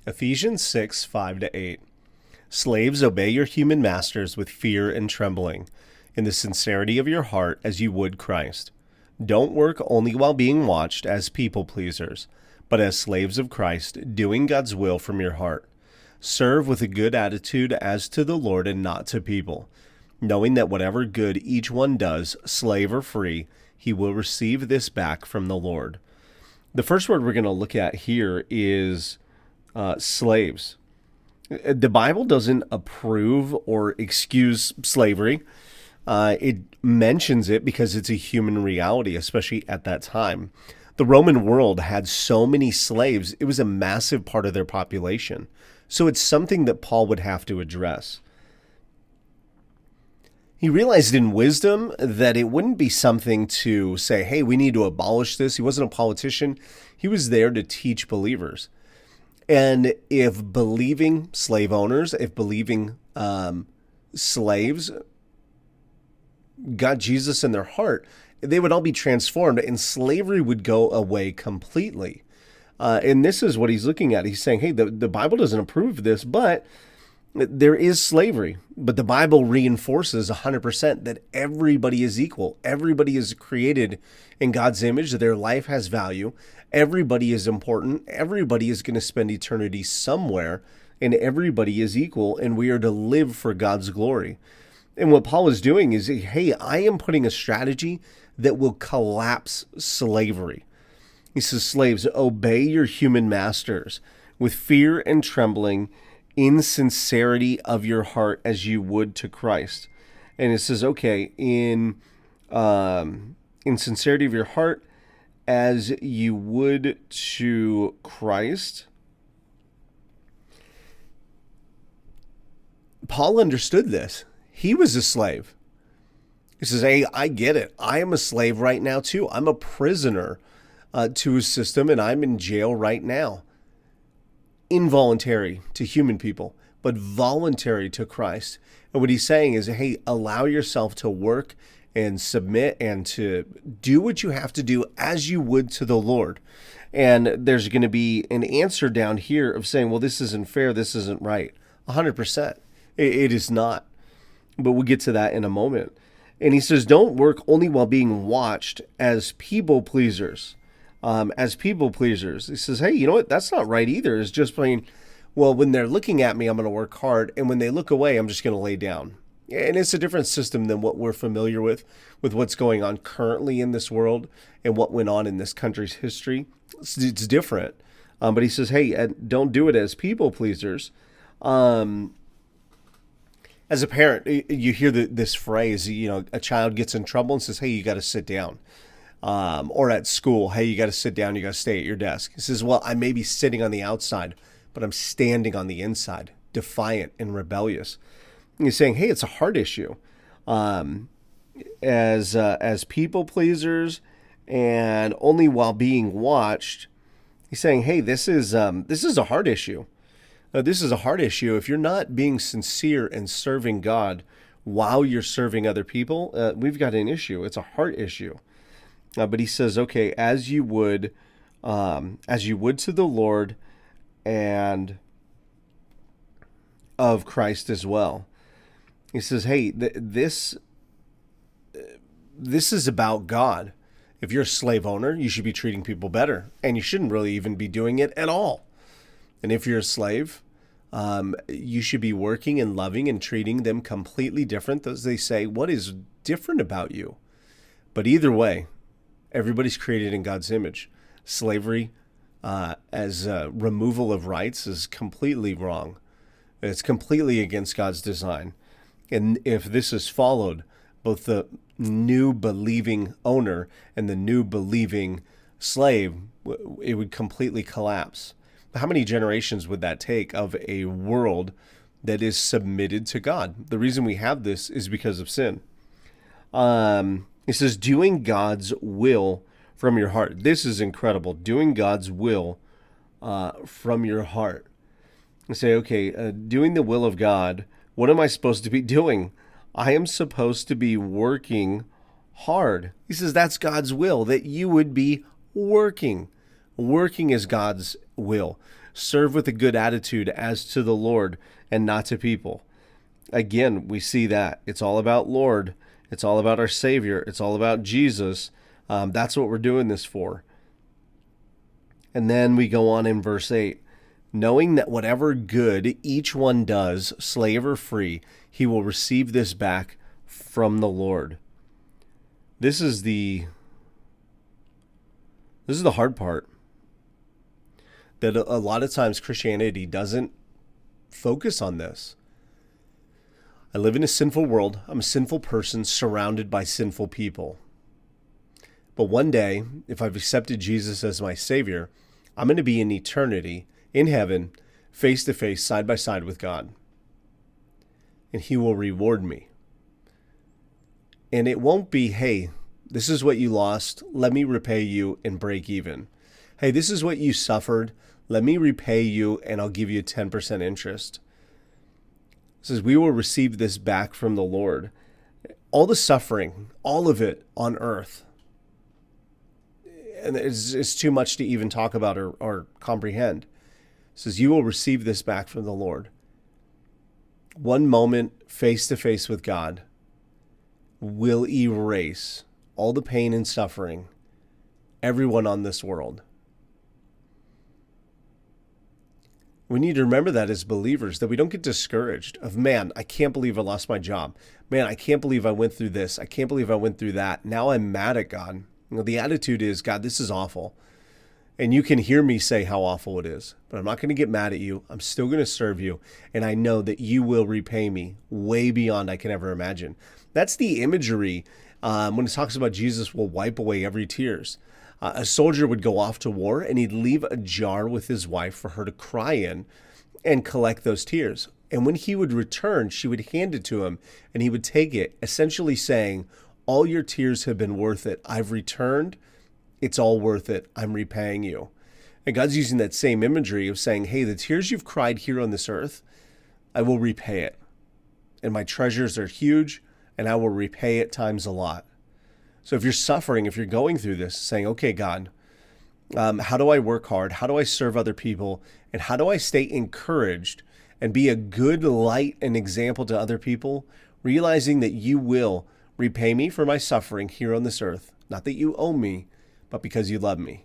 Ephesians 6, 5-8. Slaves, obey your human masters with fear and trembling, in the sincerity of your heart as you would Christ. Don't work only while being watched as people pleasers, but as slaves of Christ, doing God's will from your heart. Serve with a good attitude as to the Lord and not to people, knowing that whatever good each one does, slave or free, he will receive this back from the Lord. The first word we're going to look at here is slaves. The Bible doesn't approve or excuse slavery. It mentions it because it's a human reality, especially at that time. The Roman world had so many slaves, it was a massive part of their population. So it's something that Paul would have to address. He realized in wisdom that it wouldn't be something to say, hey, we need to abolish this. He wasn't a politician. He was there to teach believers. And if believing slave owners, if believing slaves got Jesus in their heart, they would all be transformed and slavery would go away completely. And this is what he's looking at. He's saying, hey, the Bible doesn't approve of this, but there is slavery. But the Bible reinforces 100% that everybody is equal. Everybody is created in God's image. Their life has value. Everybody is important. Everybody is going to spend eternity somewhere, and everybody is equal, and we are to live for God's glory. And what Paul is doing is, hey, I am putting a strategy that will collapse slavery. He says, slaves, obey your human masters with fear and trembling, in sincerity of your heart as you would to Christ. And it says, okay, in sincerity of your heart as you would to Christ. Paul understood this. He was a slave. He says, hey, I get it. I am a slave right now too. I'm a prisoner to a system, and I'm in jail right now. Involuntary to human people, but voluntary to Christ. And what he's saying is, hey, allow yourself to work and submit and to do what you have to do as you would to the Lord. And there's going to be an answer down here of saying, well, this isn't fair, this isn't right. 100%. It is not. But we'll get to that in a moment. And he says, don't work only while being watched as people pleasers. He says, hey, you know what? That's not right either. It's just plain, well, when they're looking at me, I'm going to work hard. And when they look away, I'm just going to lay down. And it's a different system than what we're familiar with what's going on currently in this world and what went on in this country's history. It's different. But he says, hey, don't do it as people pleasers. As a parent, you hear this phrase, a child gets in trouble and says, hey, you got to sit down. Or at school, hey, you got to sit down, you got to stay at your desk. He says, well, I may be sitting on the outside, but I'm standing on the inside, defiant and rebellious. And he's saying, hey, it's a heart issue. As people pleasers and only while being watched, he's saying, hey, this is a heart issue. This is a heart issue. If you're not being sincere and serving God while you're serving other people, we've got an issue. It's a heart issue. But he says, okay, as you would to the Lord and of Christ as well. He says, hey, this is about God. If you're a slave owner, you should be treating people better, and you shouldn't really even be doing it at all. And if you're a slave, you should be working and loving and treating them completely different. As they say, what is different about you? But either way, everybody's created in God's image. Slavery as removal of rights is completely wrong. It's completely against God's design. And if this is followed, both the new believing owner and the new believing slave, it would completely collapse. How many generations would that take of a world that is submitted to God? The reason we have this is because of sin. It says, doing God's will from your heart. This is incredible. Doing God's will from your heart. You say, okay, doing the will of God, what am I supposed to be doing? I am supposed to be working hard. He says that's God's will, that you would be working working as God's will. Serve with a good attitude as to the Lord and not to people. Again, we see that it's all about Lord. It's all about our Savior. It's all about Jesus. That's what we're doing this for. And then we go on in verse 8. Knowing that whatever good each one does, slave or free, he will receive this back from the Lord. This is the hard part. That a lot of times Christianity doesn't focus on this. I live in a sinful world. I'm a sinful person surrounded by sinful people. But one day, if I've accepted Jesus as my Savior, I'm going to be in eternity, in heaven, face to face, side by side with God. And He will reward me. And it won't be, hey, this is what you lost. Let me repay you and break even. Hey, this is what you suffered. Let me repay you and I'll give you 10% interest. It says, we will receive this back from the Lord. All the suffering, all of it on earth. And it's too much to even talk about or comprehend. It says, you will receive this back from the Lord. One moment face to face with God will erase all the pain and suffering, everyone on this world. We need to remember that as believers, that we don't get discouraged of, man, I can't believe I lost my job. Man, I can't believe I went through this. I can't believe I went through that. Now I'm mad at God. The attitude is, God, this is awful. And you can hear me say how awful it is, but I'm not going to get mad at you. I'm still going to serve you. And I know that you will repay me way beyond I can ever imagine. That's the imagery when it talks about Jesus will wipe away every tears. A soldier would go off to war and he'd leave a jar with his wife for her to cry in and collect those tears. And when he would return, she would hand it to him and he would take it, essentially saying, all your tears have been worth it. I've returned. It's all worth it. I'm repaying you. And God's using that same imagery of saying, hey, the tears you've cried here on this earth, I will repay it. And my treasures are huge and I will repay it times a lot. So if you're suffering, if you're going through this, saying, okay, God, how do I work hard? How do I serve other people? And how do I stay encouraged and be a good light and example to other people, realizing that you will repay me for my suffering here on this earth? Not that you owe me, but because you love me.